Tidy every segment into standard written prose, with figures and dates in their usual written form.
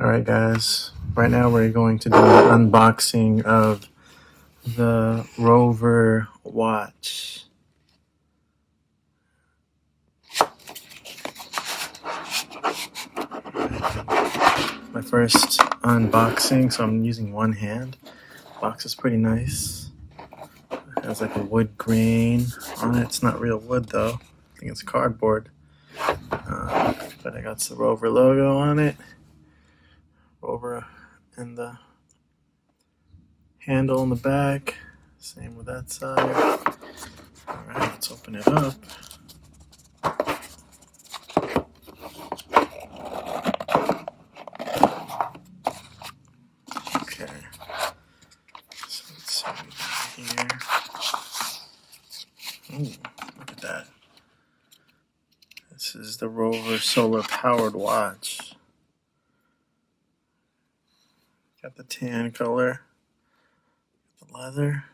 Alright guys, right now we're going to do an unboxing of the ROVR Watch. My first unboxing, so I'm using one hand. Box is pretty nice. It has like a wood grain on it. It's not real wood though. I think it's cardboard. But I got the ROVR logo on it. ROVR and the handle in the back. Same with that side. Alright, let's open it up. Okay. So let's see what we got here. Ooh, look at that. This is the ROVR solar powered watch. Got the tan color, the leather.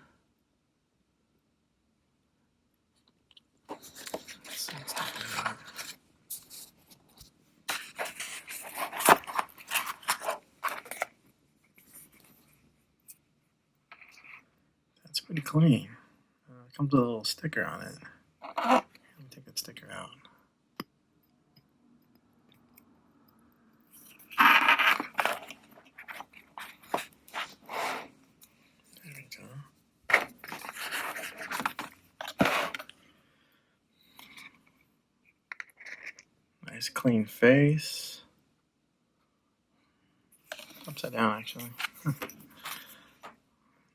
That's pretty clean. It comes with a little sticker on it. Let me take that sticker out. There we go. Nice clean face. Upside down actually.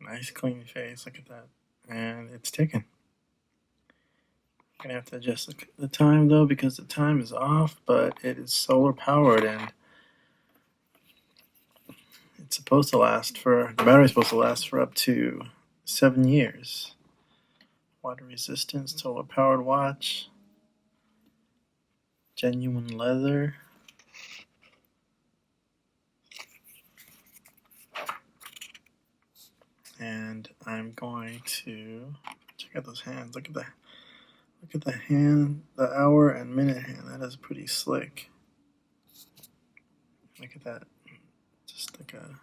Nice clean face, look at that. And it's ticking. I'm gonna have to adjust the time though because the time is off, but it is solar powered and it's supposed to last for, the battery's supposed to last for up to 7 years. Water resistant, solar powered watch. Genuine leather. And I'm going to check out those hands. Look at the hand, the hour and minute hand. That is pretty slick. Look at that. Just like a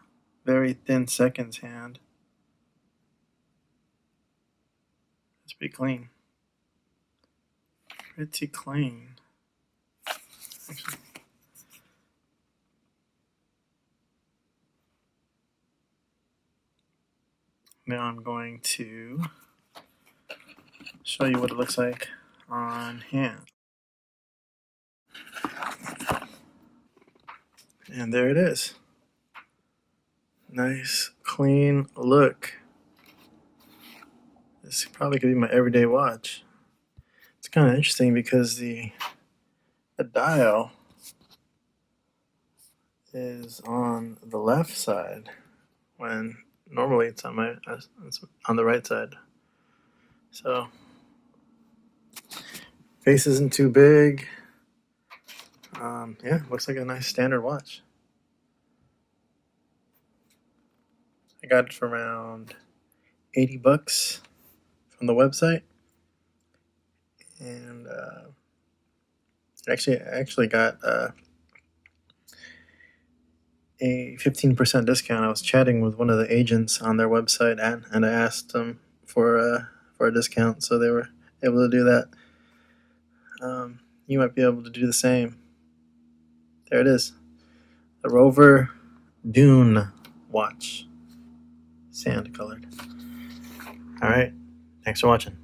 very thin seconds hand. It's pretty clean. Pretty clean. Actually. Now I'm going to show you what it looks like on hand. And there it is. Nice, clean look. This probably could be my everyday watch. It's kind of interesting because the dial is on the left side when normally it's on the right side. So face isn't too big. Yeah, looks like a nice standard watch. I got it for around $80 from the website, and I actually got a 15% discount. I was chatting with one of the agents on their website, and I asked them for a discount, so they were able to do that. You might be able to do the same. There it is, the ROVR Dune watch, sand colored. All right, thanks for watching.